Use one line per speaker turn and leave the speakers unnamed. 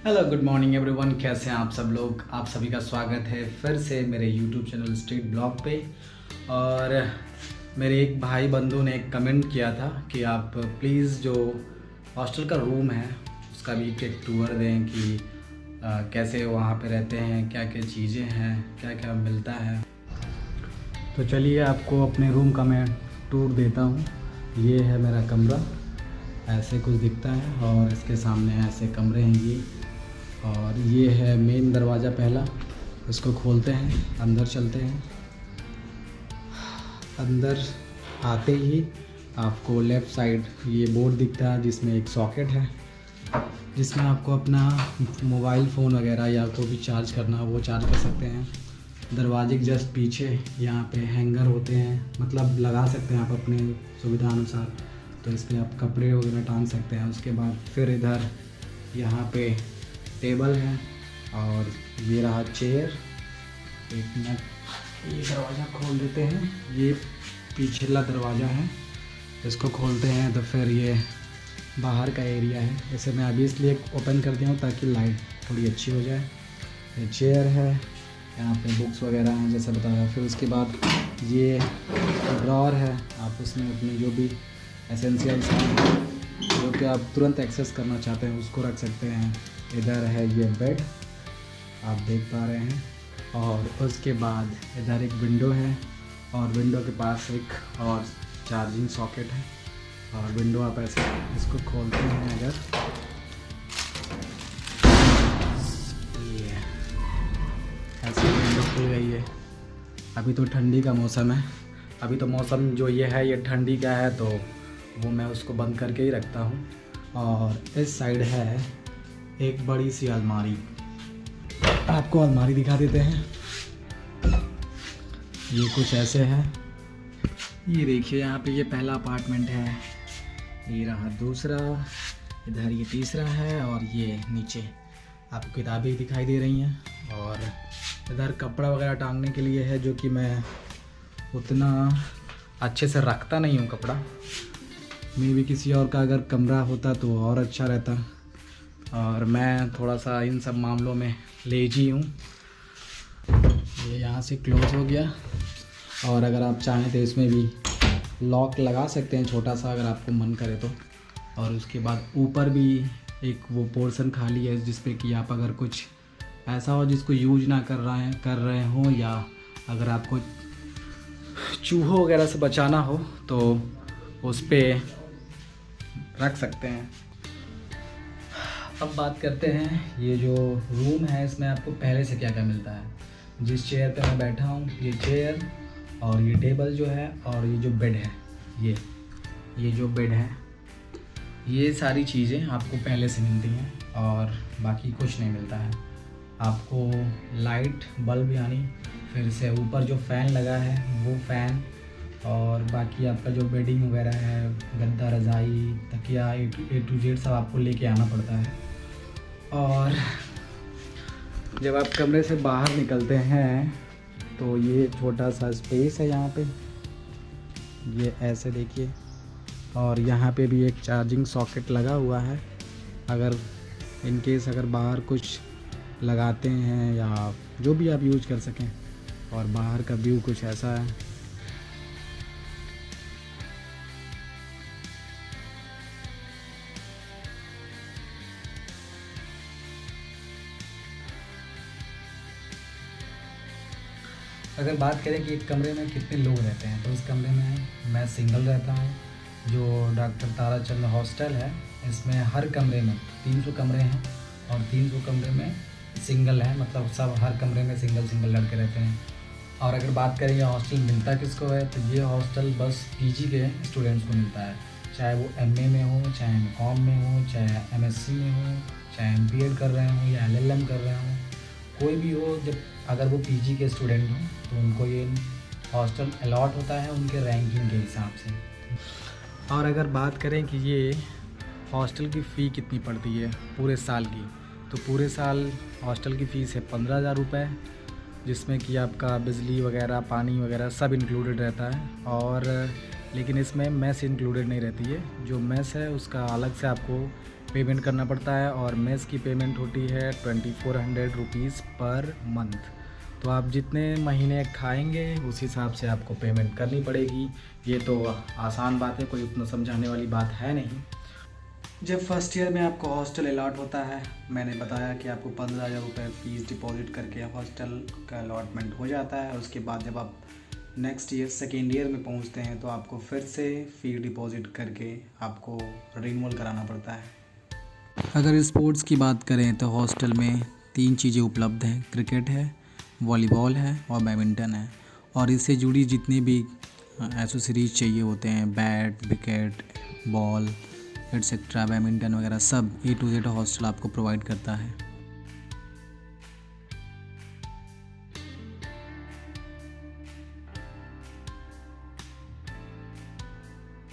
Hello good morning everyone, कैसे हैं आप सब लोग। आप सभी का स्वागत है फिर से मेरे यूट्यूब चैनल स्ट्रीट ब्लॉग पे। और मेरे एक भाई बंधु ने एक कमेंट किया था कि आप प्लीज़ जो हॉस्टल का रूम है उसका भी एक टूर दें कि कैसे वहाँ पे रहते हैं, क्या क्या चीज़ें हैं, क्या क्या मिलता है। तो चलिए आपको अपने रूम का मैं टूर देता हूँ। ये है मेरा कमरा, ऐसे कुछ दिखता है और इसके सामने ऐसे कमरे हैं ये। और ये है मेन दरवाज़ा पहला, इसको खोलते हैं, अंदर चलते हैं। अंदर आते ही आपको लेफ़्ट साइड ये बोर्ड दिखता है जिसमें एक सॉकेट है, जिसमें आपको अपना मोबाइल फ़ोन वगैरह या कोई भी चार्ज करना हो वो चार्ज कर सकते हैं। दरवाजे के जस्ट पीछे यहाँ पे हैंगर होते हैं, मतलब लगा सकते हैं आप अपने सुविधा अनुसार, तो इस पर आप कपड़े वगैरह टांग सकते हैं। उसके बाद फिर इधर यहाँ पे टेबल है और ये रहा चेयर। एक मिनट, ये दरवाज़ा खोल देते हैं, ये पीछेला दरवाज़ा है, इसको खोलते हैं तो फिर ये बाहर का एरिया है। इसे मैं अभी इसलिए ओपन कर दिया हूँ ताकि लाइट थोड़ी अच्छी हो जाए। ये चेयर है, यहाँ पे बुक्स वगैरह हैं जैसे बताया। फिर उसके बाद ये ड्रॉअर है, आप उसमें अपनी जो भी एसेंशियल्स हैं जो कि आप तुरंत एक्सेस करना चाहते हैं उसको रख सकते हैं। इधर है ये बेड, आप देख पा रहे हैं। और उसके बाद इधर एक विंडो है और विंडो के पास एक और चार्जिंग सॉकेट है। और विंडो आप ऐसे इसको खोलते हैं, अगर ये ऐसे विंडो खुल गई है। अभी तो ठंडी का मौसम है, अभी तो मौसम जो ये है ये ठंडी का है, तो वो मैं उसको बंद करके ही रखता हूँ। और इस साइड है एक बड़ी सी अलमारी, आपको अलमारी दिखा देते हैं। ये कुछ ऐसे है, ये देखिए यहाँ पे ये पहला अपार्टमेंट है, ये रहा दूसरा, इधर ये तीसरा है और ये नीचे आपको किताबें दिखाई दे रही हैं। और इधर कपड़ा वगैरह टांगने के लिए है, जो कि मैं उतना अच्छे से रखता नहीं हूँ कपड़ा। मे भी किसी और का अगर कमरा होता तो और अच्छा रहता, और मैं थोड़ा सा इन सब मामलों में लेजी हूँ। ये यहाँ से क्लोज हो गया। और अगर आप चाहें तो इसमें भी लॉक लगा सकते हैं छोटा सा, अगर आपको मन करे तो। और उसके बाद ऊपर भी एक वो पोर्शन खाली है जिस पे कि आप अगर कुछ ऐसा हो जिसको यूज ना कर रहे हो, या अगर आपको चूहों वगैरह से बचाना हो तो उस पर रख सकते हैं। अब बात करते हैं ये जो रूम है इसमें आपको पहले से क्या क्या मिलता है। जिस चेयर पे मैं बैठा हूँ, ये चेयर और ये टेबल जो है और ये जो बेड है, ये जो बेड है, ये सारी चीज़ें आपको पहले से मिलती हैं और बाकी कुछ नहीं मिलता है। आपको लाइट बल्ब यानी फिर से ऊपर जो फ़ैन लगा है वो फ़ैन, और बाकी आपका जो बेडिंग वगैरह है, गद्दा, रज़ाई, तकिया, ए टू जेड सब आपको लेके आना पड़ता है। और जब आप कमरे से बाहर निकलते हैं तो ये छोटा सा स्पेस है यहाँ पे, ये ऐसे देखिए। और यहाँ पे भी एक चार्जिंग सॉकेट लगा हुआ है, अगर इन केस अगर बाहर कुछ लगाते हैं या जो भी आप यूज कर सकें। और बाहर का व्यू कुछ ऐसा है। अगर बात करें कि एक कमरे में कितने लोग रहते हैं, तो इस कमरे में मैं सिंगल रहता हूँ। जो डॉक्टर ताराचंद हॉस्टल है, इसमें हर कमरे में 300 कमरे हैं और 300 कमरे में सिंगल है, मतलब सब हर कमरे में सिंगल लड़के रहते हैं। और अगर बात करें ये हॉस्टल मिलता किसको है, तो ये हॉस्टल बस पीजी के स्टूडेंट्स को मिलता है, चाहे वो एमए में हो, चाहे एमकॉम में हो, चाहे एमएससी में हो, चाहे एमपीएड कर रहे हों या एलएलएम कर रहे हों, कोई भी हो। जब अगर वो पीजी के स्टूडेंट हों तो उनको ये हॉस्टल अलॉट होता है उनके रैंकिंग के हिसाब से। और अगर बात करें कि ये हॉस्टल की फ़ी कितनी पड़ती है पूरे साल की, तो पूरे साल हॉस्टल की फ़ीस है 15,000 रुपये, जिसमें कि आपका बिजली वगैरह, पानी वगैरह सब इंक्लूडेड रहता है। और लेकिन इसमें मेस इंक्लूडेड नहीं रहती है, जो मेस है उसका अलग से आपको पेमेंट करना पड़ता है और मेस की पेमेंट होती है 2400 रुपीज़ पर मंथ। तो आप जितने महीने खाएंगे उस हिसाब से आपको पेमेंट करनी पड़ेगी। ये तो आसान बात है, कोई उतना समझाने वाली बात है नहीं। जब फर्स्ट ईयर में आपको हॉस्टल अलॉट होता है, मैंने बताया कि आपको 15,000 रुपये फ़ीस डिपॉजिट करके हॉस्टल का अलॉटमेंट हो जाता है। उसके बाद जब आप नेक्स्ट ईयर सेकेंड ईयर में पहुंचते हैं तो आपको फिर से फ़ी डिपॉजिट करके आपको रिन्यूअल कराना पड़ता है। अगर स्पोर्ट्स की बात करें तो हॉस्टल में 3 चीज़ें उपलब्ध हैं, क्रिकेट है, वॉलीबॉल है और बैडमिंटन है। और इससे जुड़ी जितनी भी एसेसरीज चाहिए होते हैं, bat, wicket, ball etcetera, badminton वगैरह सब A to Z हॉस्टल आपको प्रोवाइड करता है।